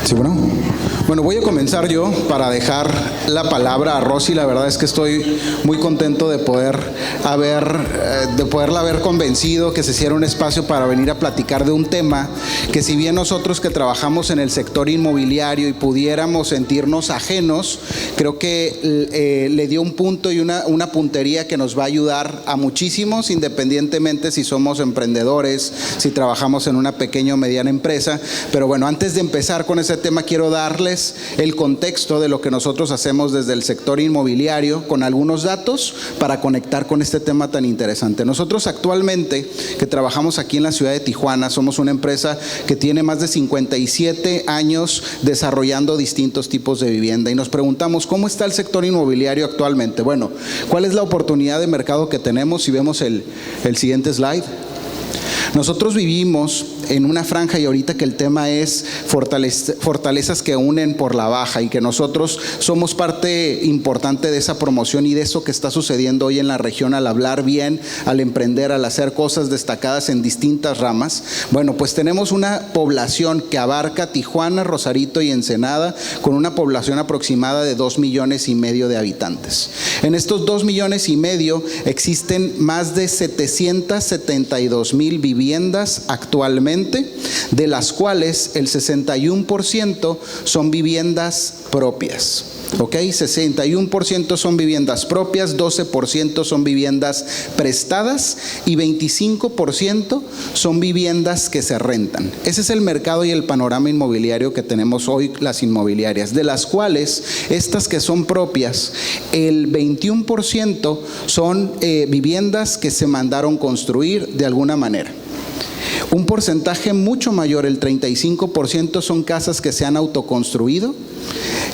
Sí, bueno. Bueno, voy a comenzar yo para dejar la palabra a Rosy. La verdad es que estoy muy contento de poderla haber convencido que se hiciera un espacio para venir a platicar de un tema que, si bien nosotros que trabajamos en el sector inmobiliario y pudiéramos sentirnos ajenos, creo que le dio un punto y una puntería que nos va a ayudar a muchísimos, independientemente si somos emprendedores, si trabajamos en una pequeña o mediana empresa. Pero bueno, antes de empezar con ese tema, quiero darles el contexto de lo que nosotros hacemos desde el sector inmobiliario con algunos datos para conectar con este tema tan interesante. Nosotros actualmente, que trabajamos aquí en la ciudad de Tijuana, somos una empresa que tiene más de 57 años desarrollando distintos tipos de vivienda, y nos preguntamos ¿cómo está el sector inmobiliario actualmente? Bueno, ¿cuál es la oportunidad de mercado que tenemos? Si vemos el siguiente slide. Nosotros vivimos en una franja, y ahorita que el tema es fortalezas que unen por la baja, y que nosotros somos parte importante de esa promoción y de eso que está sucediendo hoy en la región al hablar bien, al emprender, al hacer cosas destacadas en distintas ramas. Bueno, pues tenemos una población que abarca Tijuana, Rosarito y Ensenada, con una población aproximada de 2,5 millones de habitantes. En estos 2,5 millones existen más de 772,000 viviendas actualmente, de las cuales el 61% son viviendas propias. ¿Ok? 61% son viviendas propias, 12% son viviendas prestadas y 25% son viviendas que se rentan. Ese es el mercado y el panorama inmobiliario que tenemos hoy las inmobiliarias, de las cuales estas que son propias, el 21% son viviendas que se mandaron construir de alguna manera. Un porcentaje mucho mayor, el 35%, son casas que se han autoconstruido,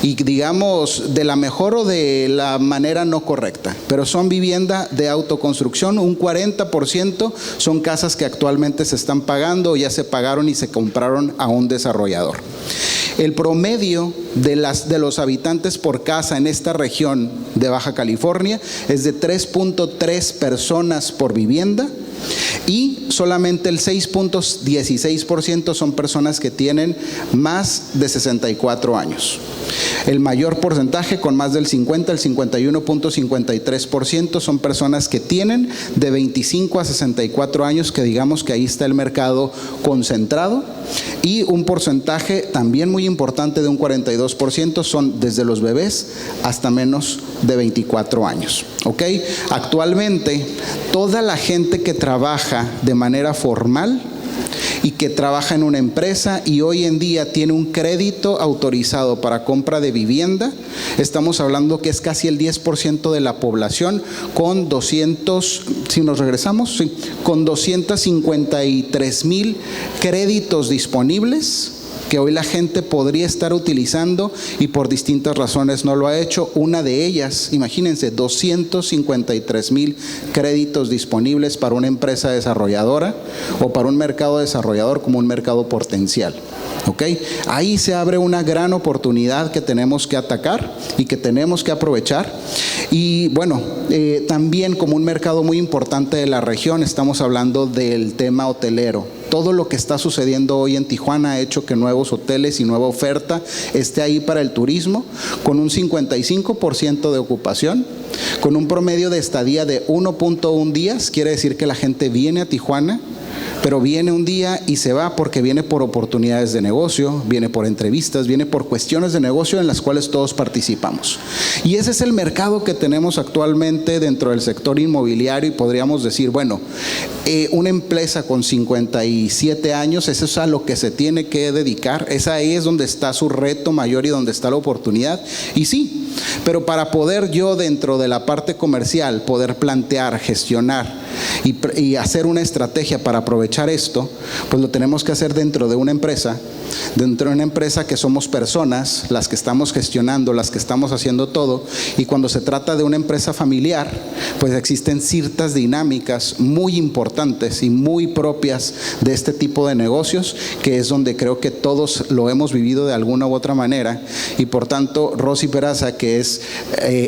y digamos de la mejor o de la manera no correcta, pero son vivienda de autoconstrucción. Un 40% son casas que actualmente se están pagando o ya se pagaron y se compraron a un desarrollador. El promedio de los habitantes por casa en esta región de Baja California es de 3.3 personas por vivienda, y solamente el 6.16% son personas que tienen más de 64 años. El mayor porcentaje, con más del 50, el 51.53%, son personas que tienen de 25 a 64 años, que digamos que ahí está el mercado concentrado. Y un porcentaje también muy importante de un 42% son desde los bebés hasta menos de 24 años. ¿Ok? Actualmente, toda la gente que trabaja de manera formal y que trabaja en una empresa y hoy en día tiene un crédito autorizado para compra de vivienda, estamos hablando que es casi el 10% de la población, con 253,000 créditos disponibles que hoy la gente podría estar utilizando y por distintas razones no lo ha hecho. Una de ellas, imagínense, 253,000 créditos disponibles para una empresa desarrolladora o para un mercado desarrollador como un mercado potencial. ¿Ok? Ahí se abre una gran oportunidad que tenemos que atacar y que tenemos que aprovechar. Y bueno, también como un mercado muy importante de la región, estamos hablando del tema hotelero. Todo lo que está sucediendo hoy en Tijuana ha hecho que nuevos hoteles y nueva oferta esté ahí para el turismo, con un 55% de ocupación, con un promedio de estadía de 1.1 días. Quiere decir que la gente viene a Tijuana, pero viene un día y se va porque viene por oportunidades de negocio, viene por entrevistas, viene por cuestiones de negocio en las cuales todos participamos. Y ese es el mercado que tenemos actualmente dentro del sector inmobiliario, y podríamos decir, bueno, una empresa con 57 años, eso es a lo que se tiene que dedicar, ahí es donde está su reto mayor y donde está la oportunidad. Y sí, pero para poder yo dentro de la parte comercial poder plantear, gestionar y hacer una estrategia para aprovechar esto, pues lo tenemos que hacer dentro de una empresa que somos personas, las que estamos gestionando, las que estamos haciendo todo. Y cuando se trata de una empresa familiar, pues existen ciertas dinámicas muy importantes y muy propias de este tipo de negocios, que es donde creo que todos lo hemos vivido de alguna u otra manera. Y por tanto, Rosy Peraza, que es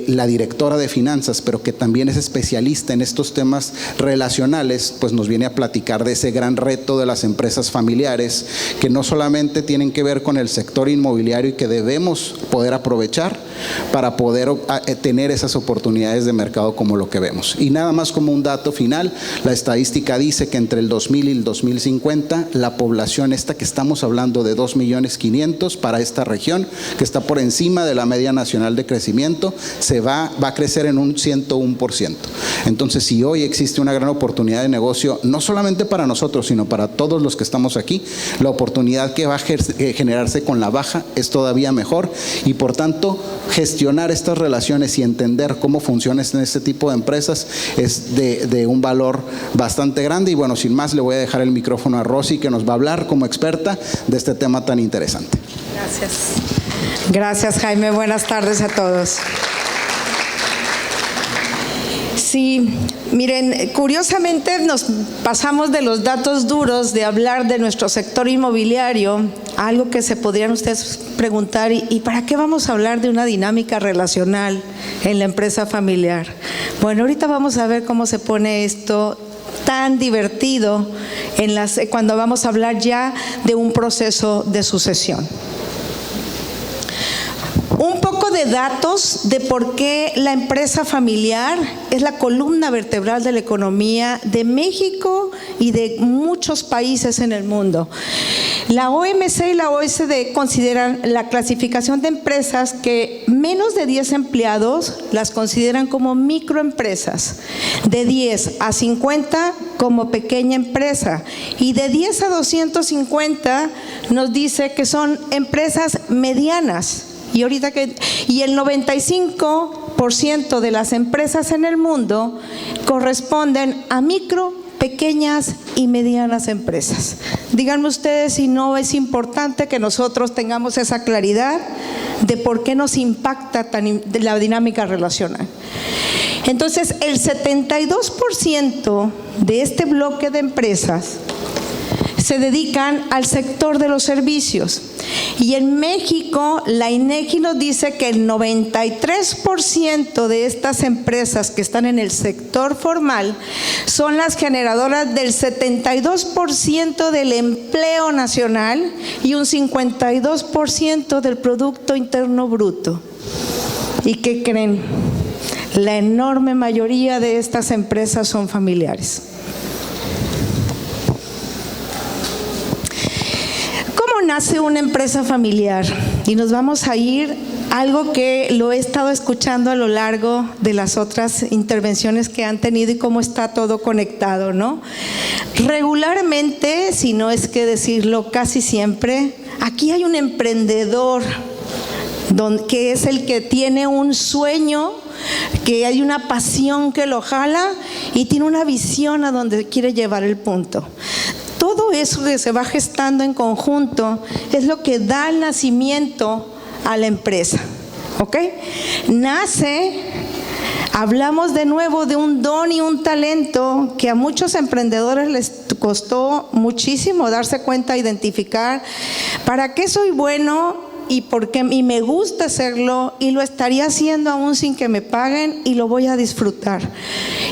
la directora de finanzas, pero que también es especialista en estos temas relacionales, pues nos viene a platicar de ese gran reto de las empresas familiares, que no solamente tienen que ver con el sector inmobiliario y que debemos poder aprovechar para poder tener esas oportunidades de mercado como lo que vemos. Y nada más como un dato final, la estadística dice que entre el 2000 y el 2050, la población esta que estamos hablando de 2.500.000 para esta región, que está por encima de la media nacional de crecimiento, va a crecer en un 101%. Entonces, si hoy existe una gran oportunidad de negocio, no solamente para nosotros, sino para todos los que estamos aquí, la oportunidad que va a generarse con la baja es todavía mejor, y por tanto, gestionar estas relaciones y entender cómo funcionan este tipo de empresas es de un valor bastante grande. Y bueno, sin más, le voy a dejar el micrófono a Rosy, que nos va a hablar como experta de este tema tan interesante. Gracias. Gracias, Jaime. Buenas tardes a todos. Sí, miren, curiosamente nos pasamos de los datos duros de hablar de nuestro sector inmobiliario a algo que se podrían ustedes preguntar, ¿y para qué vamos a hablar de una dinámica relacional en la empresa familiar? Bueno, ahorita vamos a ver cómo se pone esto tan divertido cuando vamos a hablar ya de un proceso de sucesión. Un poco de datos de por qué la empresa familiar es la columna vertebral de la economía de México y de muchos países en el mundo. La OMC y la OECD consideran la clasificación de empresas que menos de 10 empleados las consideran como microempresas, de 10 a 50 como pequeña empresa, y de 10 a 250 nos dice que son empresas medianas. Y el 95% de las empresas en el mundo corresponden a micro, pequeñas y medianas empresas. Díganme ustedes si no es importante que nosotros tengamos esa claridad de por qué nos impacta la dinámica relacional. Entonces, el 72% de este bloque de empresas se dedican al sector de los servicios. Y en México, la INEGI nos dice que el 93% de estas empresas que están en el sector formal son las generadoras del 72% del empleo nacional y un 52% del Producto Interno Bruto. ¿Y qué creen? La enorme mayoría de estas empresas son familiares. Nace una empresa familiar, y nos vamos a ir a algo que lo he estado escuchando a lo largo de las otras intervenciones que han tenido y cómo está todo conectado, ¿no? Regularmente, si no es que decirlo casi siempre, aquí hay un emprendedor que es el que tiene un sueño, que hay una pasión que lo jala y tiene una visión a donde quiere llevar el punto. Todo eso que se va gestando en conjunto es lo que da el nacimiento a la empresa, ¿ok? Hablamos de nuevo de un don y un talento que a muchos emprendedores les costó muchísimo darse cuenta, identificar para qué soy bueno y me gusta hacerlo, y lo estaría haciendo aún sin que me paguen, y lo voy a disfrutar.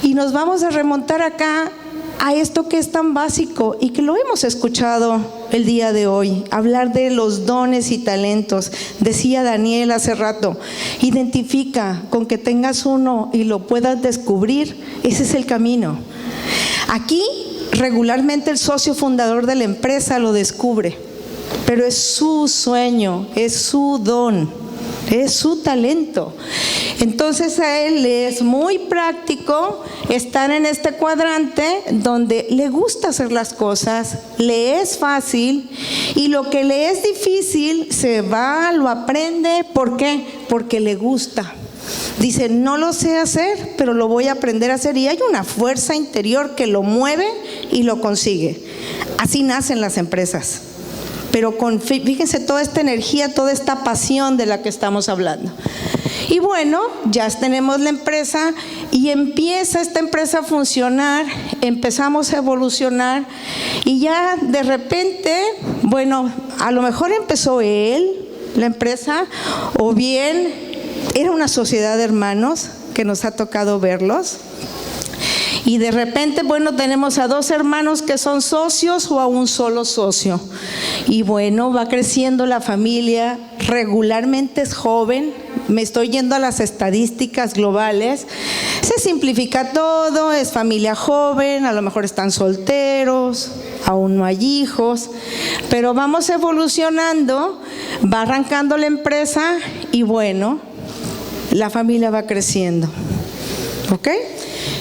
Y nos vamos a remontar acá a esto que es tan básico y que lo hemos escuchado el día de hoy, hablar de los dones y talentos. Decía Daniel hace rato, identifica con que tengas uno y lo puedas descubrir, ese es el camino. Aquí regularmente el socio fundador de la empresa lo descubre, pero es su sueño, es su don, es su talento. Entonces a él le es muy práctico estar en este cuadrante donde le gusta hacer las cosas, le es fácil, y lo que le es difícil lo aprende. ¿Por qué? Porque le gusta. Dice, no lo sé hacer, pero lo voy a aprender a hacer, y hay una fuerza interior que lo mueve y lo consigue. Así nacen las empresas. Pero fíjense toda esta energía, toda esta pasión de la que estamos hablando. Y bueno, ya tenemos la empresa y empieza esta empresa a funcionar, empezamos a evolucionar, y ya de repente, bueno, a lo mejor empezó la empresa, o bien era una sociedad de hermanos que nos ha tocado verlos. Y de repente, bueno, tenemos a 2 hermanos que son socios o a un solo socio. Y bueno, va creciendo la familia, regularmente es joven. Me estoy yendo a las estadísticas globales. Se simplifica todo, es familia joven, a lo mejor están solteros, aún no hay hijos, pero vamos evolucionando, va arrancando la empresa y bueno, la familia va creciendo. ¿Ok?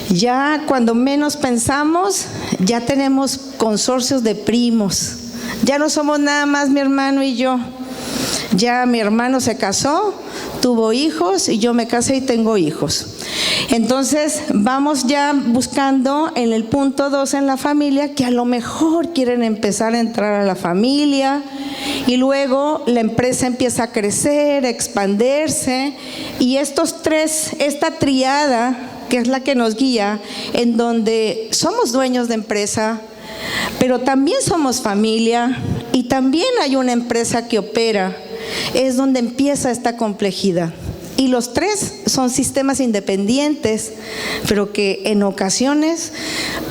Ya cuando menos pensamos, ya tenemos consorcios de primos. Ya no somos nada más mi hermano y yo. Ya mi hermano se casó, tuvo hijos y yo me casé y tengo hijos. Entonces vamos ya buscando en el punto 2 en la familia que a lo mejor quieren empezar a entrar a la familia y luego la empresa empieza a crecer, a expandirse y estos 3, esta triada que es la que nos guía, en donde somos dueños de empresa, pero también somos familia y también hay una empresa que opera, es donde empieza esta complejidad. Y los 3 son sistemas independientes, pero que en ocasiones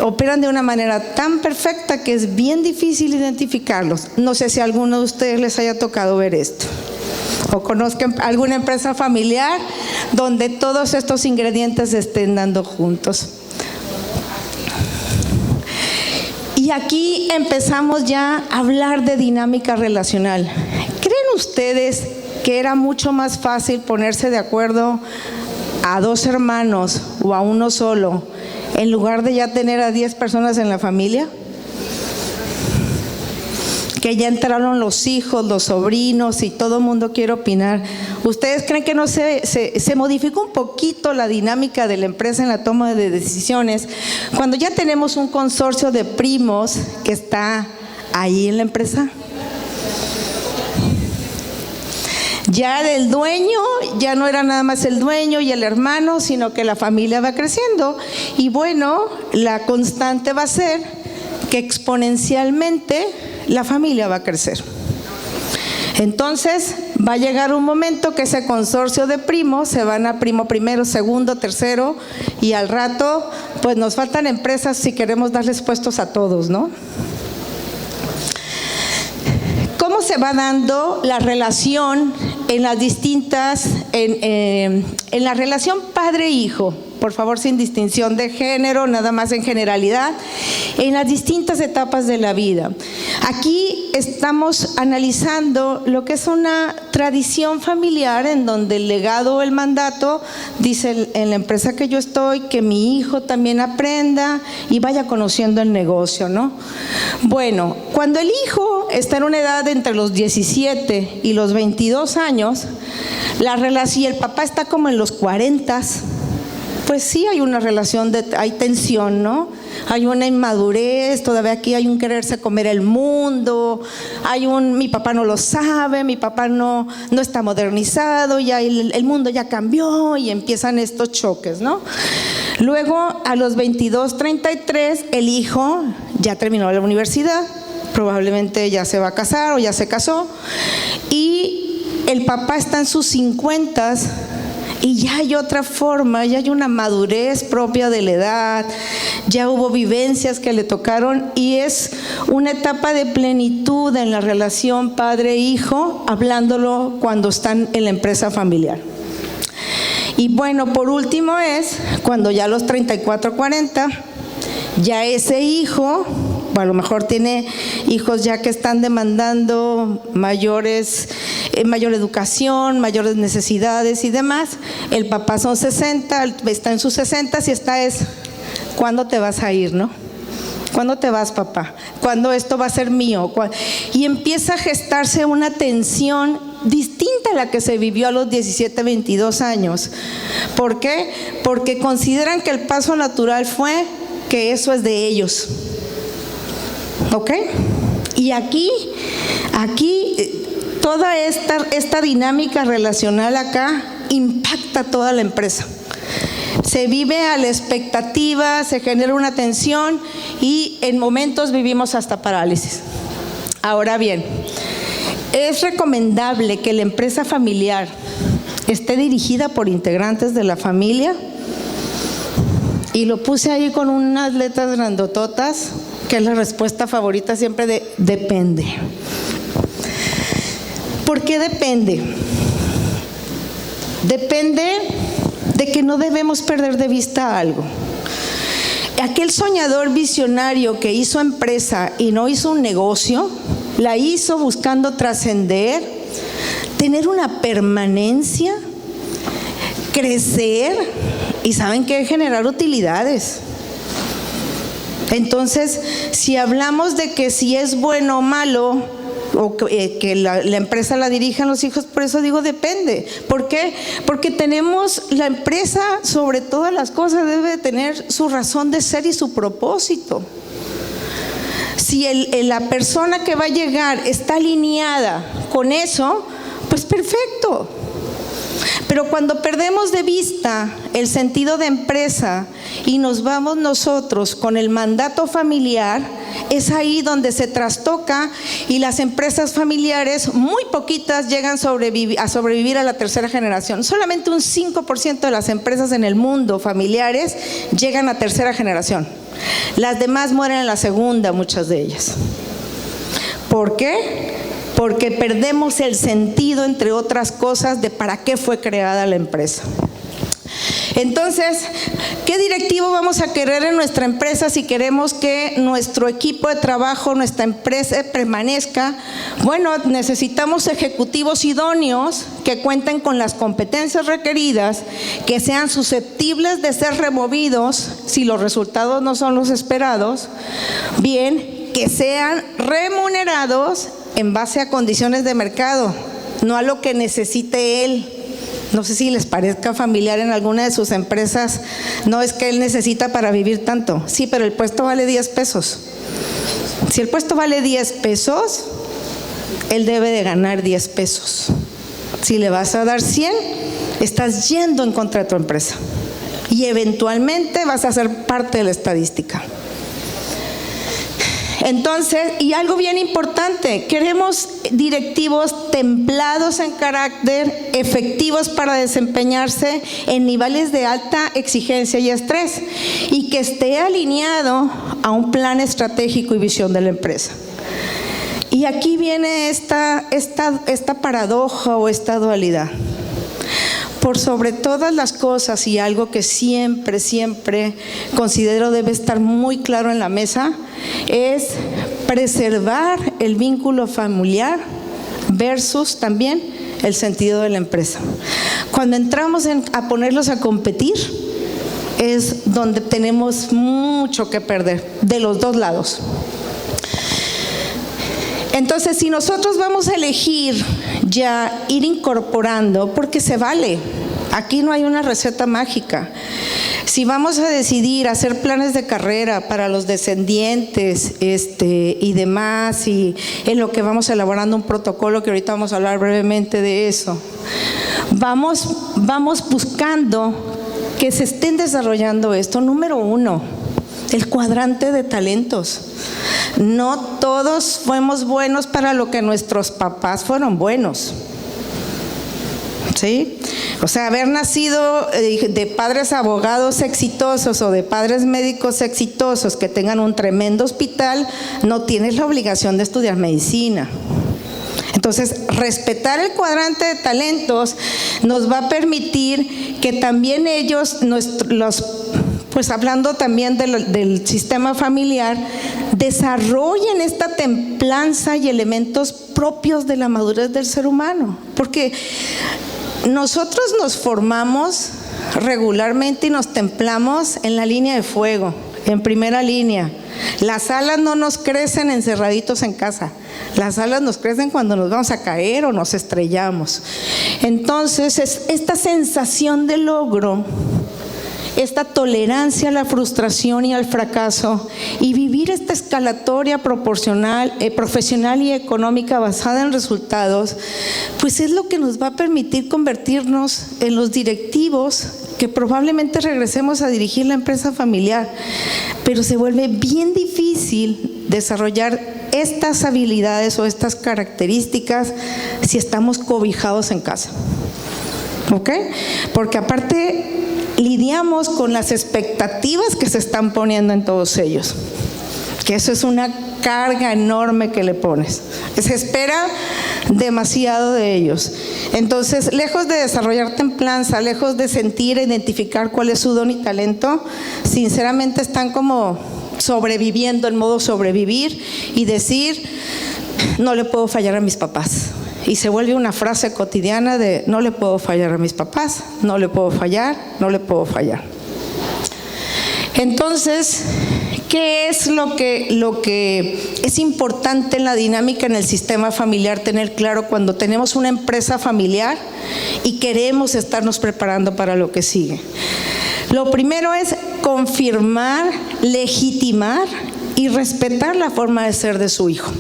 operan de una manera tan perfecta que es bien difícil identificarlos. No sé si a alguno de ustedes les haya tocado ver esto, o conozcan alguna empresa familiar donde todos estos ingredientes estén dando juntos. Y aquí empezamos ya a hablar de dinámica relacional. ¿Creen ustedes que era mucho más fácil ponerse de acuerdo a 2 hermanos o a uno solo en lugar de ya tener a 10 personas en la familia? Que ya entraron los hijos, los sobrinos y todo el mundo quiere opinar. ¿Ustedes creen que no se modificó un poquito la dinámica de la empresa en la toma de decisiones cuando ya tenemos un consorcio de primos que está ahí en la empresa? Ya del dueño, ya no era nada más el dueño y el hermano, sino que la familia va creciendo. Y bueno, la constante va a ser que exponencialmente la familia va a crecer. Entonces va a llegar un momento que ese consorcio de primos se van a primo primero, segundo, tercero y al rato pues nos faltan empresas si queremos darles puestos a todos, ¿no? ¿Cómo se va dando la relación en las distintas, en la relación padre-hijo? Por favor, sin distinción de género, nada más en generalidad, en las distintas etapas de la vida. Aquí estamos analizando lo que es una tradición familiar en donde el legado o el mandato dice en la empresa que yo estoy que mi hijo también aprenda y vaya conociendo el negocio, ¿no? Bueno, cuando el hijo está en una edad entre los 17 y los 22 años, la relación, y el papá está como en los 40, pues sí hay una relación, hay tensión, ¿no? Hay una inmadurez, todavía aquí hay un quererse comer el mundo, hay mi papá no lo sabe, mi papá no está modernizado, ya el mundo ya cambió y empiezan estos choques, ¿no? Luego a los 22, 33, el hijo ya terminó la universidad, probablemente ya se va a casar o ya se casó y el papá está en sus 50 y ya hay otra forma, ya hay una madurez propia de la edad, ya hubo vivencias que le tocaron y es una etapa de plenitud en la relación padre-hijo, hablándolo cuando están en la empresa familiar. Y bueno, por último es cuando ya a los 34, 40, ya ese hijo, a lo mejor tiene hijos ya que están demandando mayor educación, mayores necesidades y demás. El papá son 60, está en sus 60 y ¿cuándo te vas a ir, no? ¿Cuándo te vas, papá? ¿Cuándo esto va a ser mío? Y empieza a gestarse una tensión distinta a la que se vivió a los 17, 22 años. ¿Por qué? Porque consideran que el paso natural fue que eso es de ellos. ¿Ok? Y aquí toda esta dinámica relacional acá impacta toda la empresa. Se vive a la expectativa, se genera una tensión y en momentos vivimos hasta parálisis. Ahora bien, es recomendable que la empresa familiar esté dirigida por integrantes de la familia. Y lo puse ahí con unas letras grandototas, que es la respuesta favorita siempre de depende. ¿Por qué depende? Depende de que no debemos perder de vista algo. Aquel soñador visionario que hizo empresa y no hizo un negocio, la hizo buscando trascender, tener una permanencia, crecer y ¿saben qué? Generar utilidades. Entonces, si hablamos de que si es bueno o malo, o que la empresa la dirijan los hijos, por eso digo depende. ¿Por qué? Porque tenemos, la empresa sobre todas las cosas debe tener su razón de ser y su propósito. Si la persona que va a llegar está alineada con eso, pues perfecto. Pero cuando perdemos de vista el sentido de empresa y nos vamos nosotros con el mandato familiar, es ahí donde se trastoca y las empresas familiares, muy poquitas llegan a sobrevivir a la tercera generación. Solamente un 5% de las empresas en el mundo familiares llegan a tercera generación. Las demás mueren en la segunda, muchas de ellas. ¿Por qué? Porque perdemos el sentido, entre otras cosas, de para qué fue creada la empresa. Entonces, ¿qué directivo vamos a querer en nuestra empresa si queremos que nuestro equipo de trabajo, nuestra empresa permanezca? Bueno, necesitamos ejecutivos idóneos que cuenten con las competencias requeridas, que sean susceptibles de ser removidos si los resultados no son los esperados, bien, que sean remunerados en base a condiciones de mercado, no a lo que necesite él. No sé si les parezca familiar en alguna de sus empresas, no es que él necesita para vivir tanto. Sí, pero el puesto vale 10 pesos. Si el puesto vale 10 pesos, él debe de ganar 10 pesos. Si le vas a dar 100, estás yendo en contra de tu empresa. Y eventualmente vas a ser parte de la estadística. Entonces, y algo bien importante, queremos directivos templados en carácter, efectivos para desempeñarse en niveles de alta exigencia y estrés, y que esté alineado a un plan estratégico y visión de la empresa. Y aquí viene esta paradoja o esta dualidad. Por sobre todas las cosas, y algo que siempre considero debe estar muy claro en la mesa, es preservar el vínculo familiar versus también el sentido de la empresa. Cuando entramos a ponerlos a competir, es donde tenemos mucho que perder, de los dos lados. Entonces, si nosotros vamos a elegir ya ir incorporando, porque se vale, aquí no hay una receta mágica. Si vamos a decidir hacer planes de carrera para los descendientes y demás, y en lo que vamos elaborando un protocolo, que ahorita vamos a hablar brevemente de eso, vamos buscando que se estén desarrollando esto. Número 1, el cuadrante de talentos. No todos fuimos buenos para lo que nuestros papás fueron buenos. ¿Sí? O sea, haber nacido de padres abogados exitosos o de padres médicos exitosos que tengan un tremendo hospital, no tienes la obligación de estudiar medicina. Entonces, respetar el cuadrante de talentos nos va a permitir que también ellos, pues hablando también del sistema familiar, desarrollen esta templanza y elementos propios de la madurez del ser humano. Porque nosotros nos formamos regularmente y nos templamos en la línea de fuego, en primera línea. Las alas no nos crecen encerraditos en casa. Las alas nos crecen cuando nos vamos a caer o nos estrellamos. Entonces, esta sensación de logro, esta tolerancia a la frustración y al fracaso, y vivir esta escalatoria profesional y económica basada en resultados, pues es lo que nos va a permitir convertirnos en los directivos que probablemente regresemos a dirigir la empresa familiar. Pero se vuelve bien difícil desarrollar estas habilidades o estas características si estamos cobijados en casa. ¿Ok? Porque aparte, lidiamos con las expectativas que se están poniendo en todos ellos, que eso es una carga enorme que le pones. Se espera demasiado de ellos. Entonces, lejos de desarrollar templanza, lejos de sentir e identificar cuál es su don y talento, sinceramente están como sobreviviendo, en modo sobrevivir y decir, no le puedo fallar a mis papás. Y se vuelve una frase cotidiana de no le puedo fallar a mis papás, no le puedo fallar, no le puedo fallar. Entonces, ¿qué es lo que es importante en la dinámica en el sistema familiar tener claro cuando tenemos una empresa familiar y queremos estarnos preparando para lo que sigue? Lo primero es confirmar, legitimar y respetar la forma de ser de su hijo.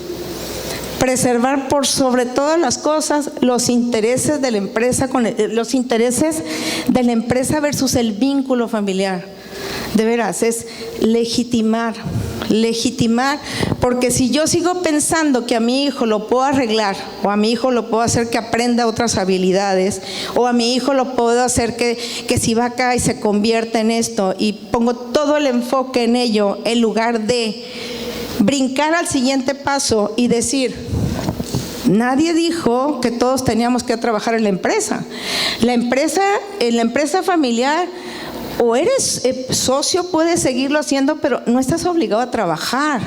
Preservar por sobre todas las cosas los intereses de la empresa, los intereses de la empresa versus el vínculo familiar. De veras, es legitimar, porque si yo sigo pensando que a mi hijo lo puedo arreglar, o a mi hijo lo puedo hacer que aprenda otras habilidades, o a mi hijo lo puedo hacer que si va acá y se convierta en esto, y pongo todo el enfoque en ello, en lugar de brincar al siguiente paso y decir, nadie dijo que todos teníamos que trabajar en la empresa. En la empresa familiar, o eres socio, puedes seguirlo haciendo, pero no estás obligado a trabajar.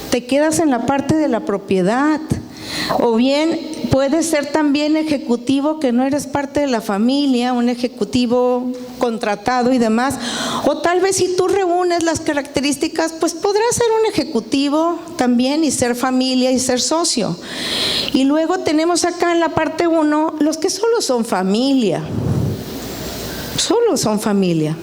Te quedas en la parte de la propiedad. O bien puedes ser también ejecutivo que no eres parte de la familia, un ejecutivo contratado y demás. O tal vez si tú reúnes las características, pues podrás ser un ejecutivo también y ser familia y ser socio. Y luego tenemos acá en la parte 1 los que solo son familia. Solo son familia.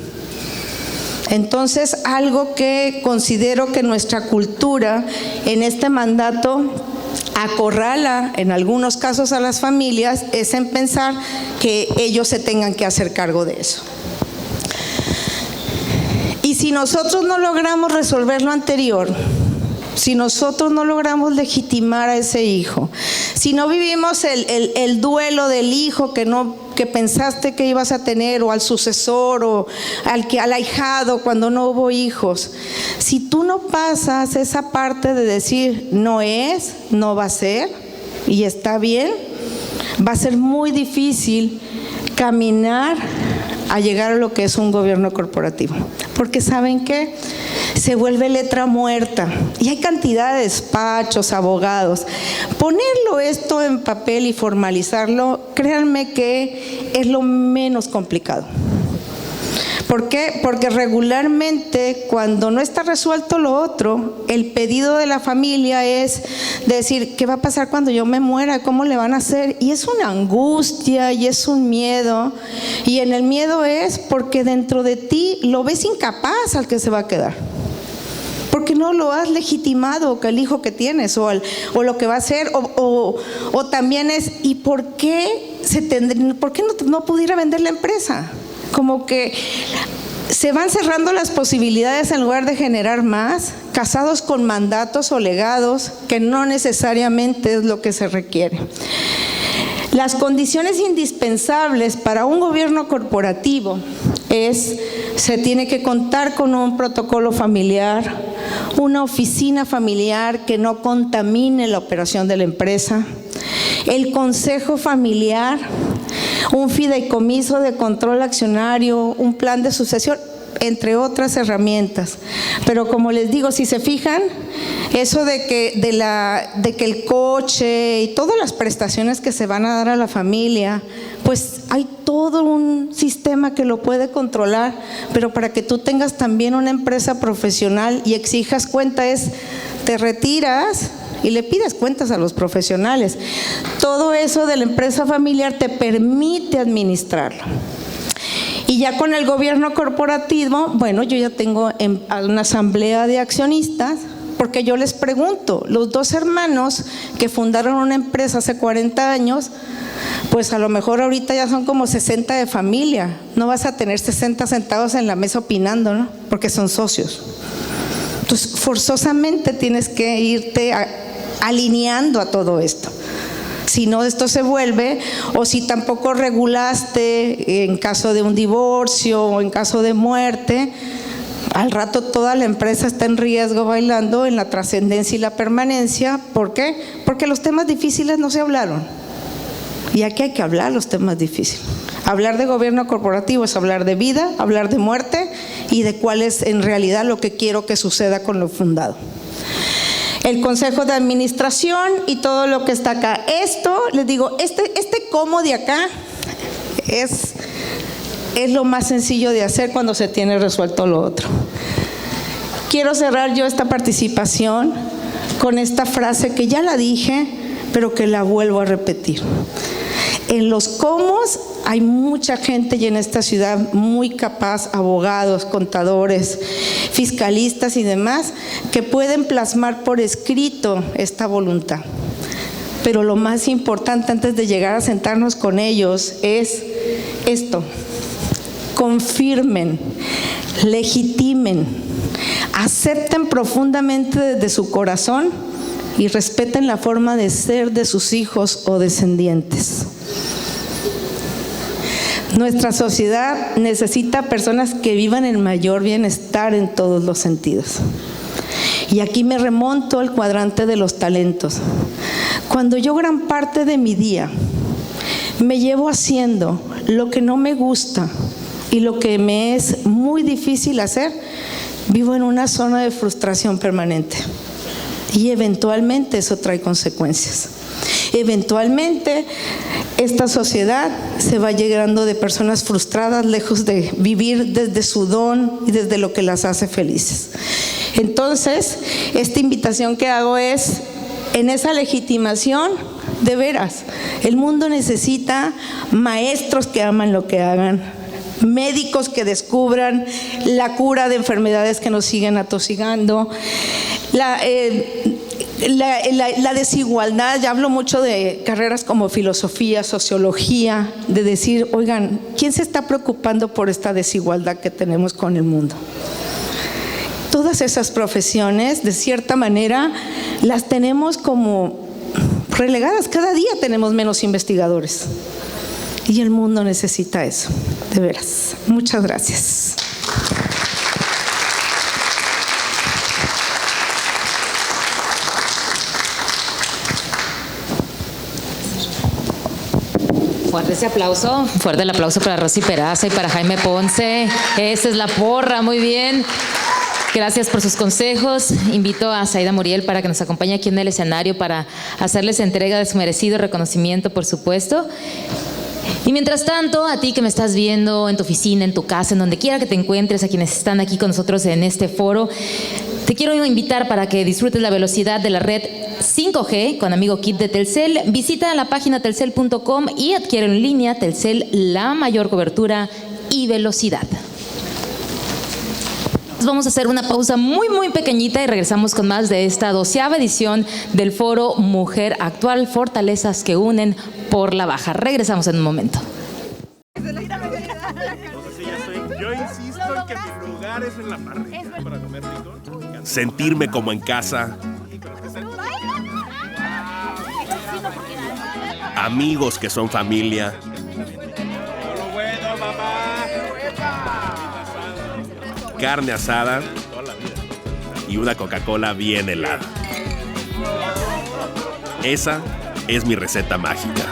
Entonces, algo que considero que nuestra cultura en este mandato acorrala en algunos casos a las familias es en pensar que ellos se tengan que hacer cargo de eso. Y si nosotros no logramos resolver lo anterior, si nosotros no logramos legitimar a ese hijo, si no vivimos el duelo del hijo que pensaste que ibas a tener, o al sucesor, o al ahijado cuando no hubo hijos, si tú no pasas esa parte de decir no es, no va a ser y está bien, va a ser muy difícil caminar a llegar a lo que es un gobierno corporativo, porque ¿saben qué? Se vuelve letra muerta y hay cantidad de despachos, abogados. Ponerlo esto en papel y formalizarlo, créanme que es lo menos complicado. ¿Por qué? Porque regularmente cuando no está resuelto lo otro, el pedido de la familia es decir, ¿qué va a pasar cuando yo me muera? ¿Cómo le van a hacer? Y es una angustia y es un miedo, y en el miedo es porque dentro de ti lo ves incapaz al que se va a quedar, porque no lo has legitimado, que el hijo que tienes o lo que va a ser, o también es, ¿y por qué no pudiera vender la empresa? Como que se van cerrando las posibilidades en lugar de generar más, casados con mandatos o legados que no necesariamente es lo que se requiere. Las condiciones indispensables para un gobierno corporativo se tiene que contar con un protocolo familiar, una oficina familiar que no contamine la operación de la empresa, el consejo familiar, un fideicomiso de control accionario, un plan de sucesión, entre otras herramientas. Pero como les digo, si se fijan, eso de que el coche y todas las prestaciones que se van a dar a la familia, pues hay todo un sistema que lo puede controlar, pero para que tú tengas también una empresa profesional y exijas cuentas, te retiras y le pides cuentas a los profesionales. Todo eso de la empresa familiar te permite administrarlo. Y ya con el gobierno corporativo, bueno, yo ya tengo una asamblea de accionistas, porque yo les pregunto, los dos hermanos que fundaron una empresa hace 40 años, pues a lo mejor ahorita ya son como 60 de familia. No vas a tener 60 sentados en la mesa opinando, ¿no? Porque son socios. Entonces, forzosamente tienes que irte alineando a todo esto. Si no, esto se vuelve, o si tampoco regulaste en caso de un divorcio o en caso de muerte, al rato toda la empresa está en riesgo bailando en la trascendencia y la permanencia. ¿Por qué? Porque los temas difíciles no se hablaron. Y aquí hay que hablar los temas difíciles. Hablar de gobierno corporativo es hablar de vida, hablar de muerte y de cuál es en realidad lo que quiero que suceda con lo fundado. El consejo de administración y todo lo que está acá. Esto, les digo, este cómo de acá es lo más sencillo de hacer cuando se tiene resuelto lo otro. Quiero cerrar yo esta participación con esta frase que ya la dije, pero que la vuelvo a repetir. En los cómo hay mucha gente y en esta ciudad muy capaz, abogados, contadores, fiscalistas y demás, que pueden plasmar por escrito esta voluntad. Pero lo más importante antes de llegar a sentarnos con ellos es esto: confirmen, legitimen, acepten profundamente desde su corazón y respeten la forma de ser de sus hijos o descendientes. Nuestra sociedad necesita personas que vivan en mayor bienestar en todos los sentidos. Y aquí me remonto al cuadrante de los talentos. Cuando yo gran parte de mi día me llevo haciendo lo que no me gusta y lo que me es muy difícil hacer, vivo en una zona de frustración permanente. Y eventualmente eso trae consecuencias. Eventualmente esta sociedad se va llenando de personas frustradas, lejos de vivir desde su don y desde lo que las hace felices. Entonces, esta invitación que hago es, en esa legitimación, de veras, el mundo necesita maestros que aman lo que hagan, médicos que descubran la cura de enfermedades que nos siguen atosigando, la desigualdad. Ya hablo mucho de carreras como filosofía, sociología, de decir, oigan, ¿quién se está preocupando por esta desigualdad que tenemos con el mundo? Todas esas profesiones, de cierta manera, las tenemos como relegadas. Cada día tenemos menos investigadores. Y el mundo necesita eso, de veras. Muchas gracias. Fuerte el aplauso para Rosy Peraza y para Jaime Ponce. Esa es la porra, muy bien. Gracias por sus consejos. Invito a Zaida Muriel para que nos acompañe aquí en el escenario para hacerles entrega de su merecido reconocimiento, por supuesto. Y mientras tanto, a ti que me estás viendo en tu oficina, en tu casa, en donde quiera que te encuentres, a quienes están aquí con nosotros en este foro, te quiero invitar para que disfrutes la velocidad de la red 5G con Amigo Kit de Telcel. Visita la página telcel.com y adquiere en línea Telcel, la mayor cobertura y velocidad. Vamos a hacer una pausa muy pequeñita y regresamos con más de esta 12ª edición del Foro Mujer Actual, Fortalezas que unen por la baja. Regresamos en un momento. Yo insisto en que mi lugar es en la parrilla para comer rico. Sentirme como en casa. Amigos que son familia. Carne asada y una Coca-Cola bien helada. Esa es mi receta mágica.